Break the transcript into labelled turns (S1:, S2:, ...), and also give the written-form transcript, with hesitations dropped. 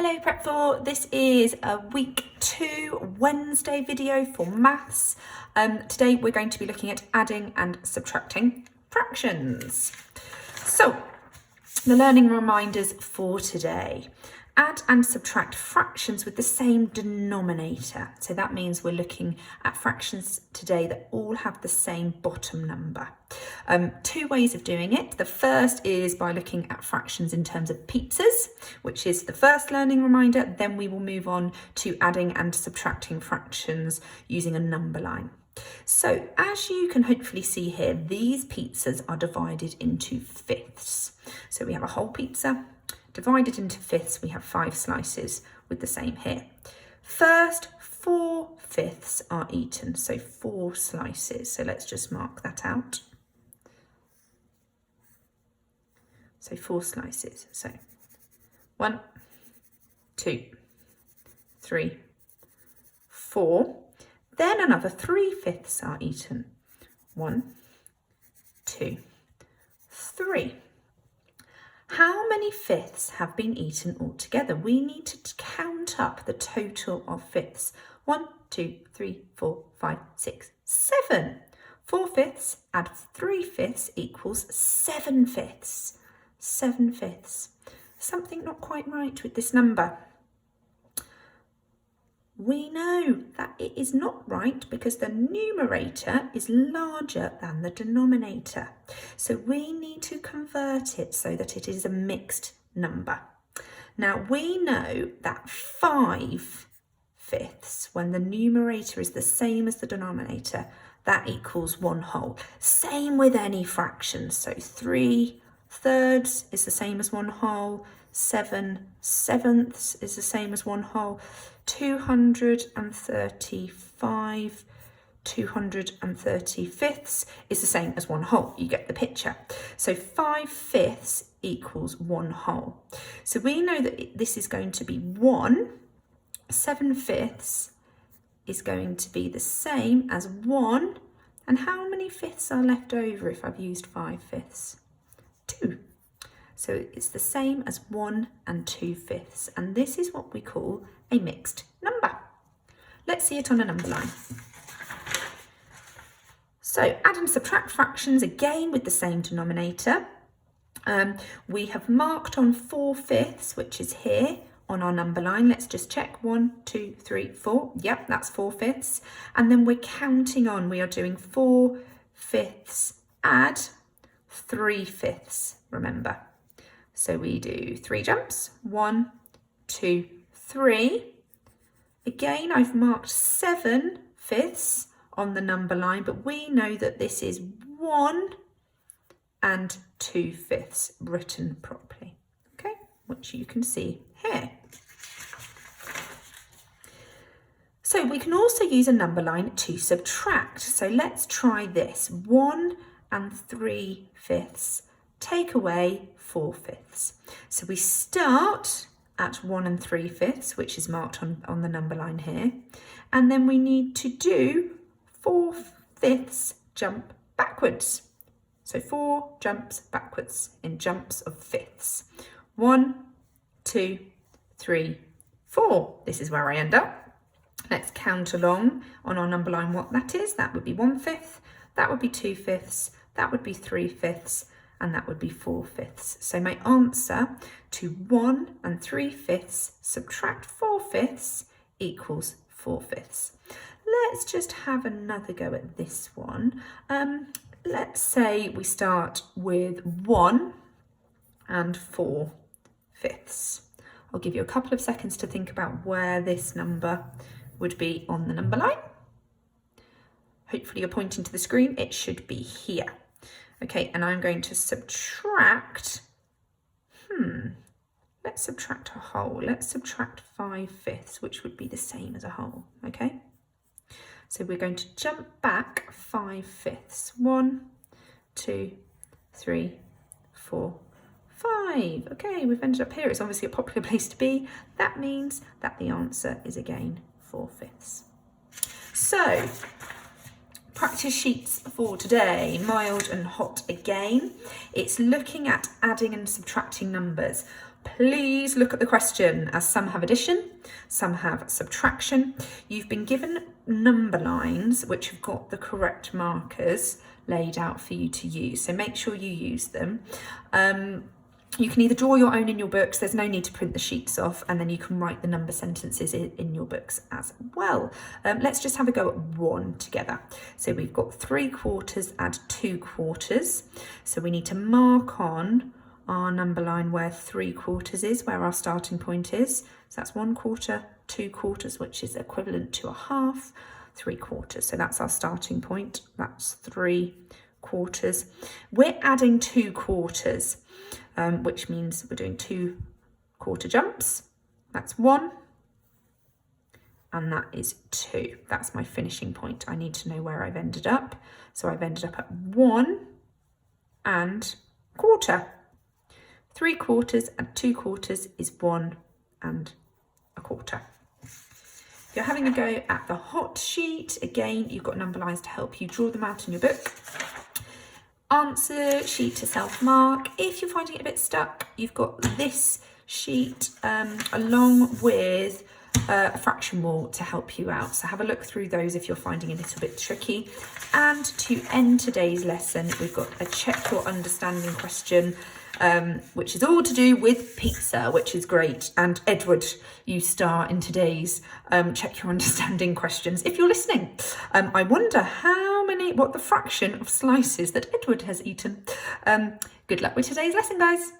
S1: Hello Prep 4, this is a week 2 Wednesday video for maths. Today we're going to be looking at adding and subtracting fractions. So, the learning reminders for today. Add and subtract fractions with the same denominator. So that means we're looking at fractions today that all have the same bottom number. Two ways of doing it. The first is by looking at fractions in terms of pizzas, which is the first learning reminder. Then we will move on to adding and subtracting fractions using a number line. So as you can hopefully see here, these pizzas are divided into fifths. So we have a whole pizza. Divided into fifths, we have 5 slices with the same here. First 4/5 are eaten, so 4 slices. So let's just mark that out. So 4 slices. So 1, 2, 3, 4. Then another 3/5 are eaten. 1, 2, 3. How many fifths have been eaten altogether? We need to count up the total of fifths. 1, 2, 3, 4, 5, 6, 7. 4/5 add 3/5 equals 7/5. 7/5. Something not quite right with this number. We know that it is not right because the numerator is larger than the denominator. So we need to convert it so that it is a mixed number. Now we know that 5/5, when the numerator is the same as the denominator, that equals 1 whole. Same with any fraction. So 3/3 is the same as 1 whole. 7/7 is the same as 1 whole. 235, 235 is the same as 1 whole. You get the picture. So 5/5 equals 1 whole. So we know that this is going to be 1. 7/5 is going to be the same as 1. And how many fifths are left over if I've used 5/5? 2. So it's the same as 1 and 2/5. And this is what we call a mixed number. Let's see it on a number line. So add and subtract fractions again with the same denominator. We have marked on 4/5, which is here on our number line. Let's just check. 1, 2, 3, 4. Yep, that's 4/5. And then we're counting on. We are doing 4/5 add 3/5, remember. So we do 3 jumps. 1, 2, 3. Again, I've marked 7/5 on the number line, but we know that this is 1 and 2/5 written properly, okay, which you can see here. So we can also use a number line to subtract. So let's try this. 1 and 3/5. Take away 4/5. So we start at 1 and 3/5, which is marked on the number line here. And then we need to do 4/5 jump backwards. So 4 jumps backwards in jumps of fifths. 1, 2, 3, 4. This is where I end up. Let's count along on our number line what that is. That would be 1/5, that would be 2/5, that would be 3/5, and that would be 4/5. So my answer to 1 and 3/5 subtract 4/5 equals 4/5. Let's just have another go at this one. Let's say we start with 1 and 4/5. I'll give you a couple of seconds to think about where this number would be on the number line. Hopefully you're pointing to the screen. It should be here. Okay, and I'm going to subtract, let's subtract a whole. Let's subtract 5/5, which would be the same as a whole, okay? So we're going to jump back 5/5. 1, 2, 3, 4, 5. Okay, we've ended up here. It's obviously a popular place to be. That means that the answer is again 4/5. So, practice sheets for today, mild and hot again. It's looking at adding and subtracting numbers. Please look at the question, as some have addition, some have subtraction. You've been given number lines which have got the correct markers laid out for you to use, so make sure you use them. You can either draw your own in your books, there's no need to print the sheets off, and then you can write the number sentences in your books as well. Let's just have a go at 1 together. So we've got 3/4 and 2/4. So we need to mark on our number line where 3/4 is, where our starting point is. So that's 1/4, 2/4, which is equivalent to a half, 3/4. So that's our starting point, that's 3/4. We're adding 2/4. Which means we're doing 2 quarter jumps. That's 1, and that is 2. That's my finishing point. I need to know where I've ended up. So I've ended up at 1 and quarter. 3/4 and 2/4 is 1 and a quarter. If you're having a go at the hot sheet, again, you've got number lines to help you draw them out in your book. Answer sheet to self-mark. If you're finding it a bit stuck, you've got this sheet along with a fraction wall to help you out. So have a look through those if you're finding it a little bit tricky. And to end today's lesson, we've got a check your understanding question, which is all to do with pizza, which is great. And Edward, you star in today's check your understanding questions. If you're listening, I wonder what the fraction of slices that Edward has eaten. Good luck with today's lesson, guys.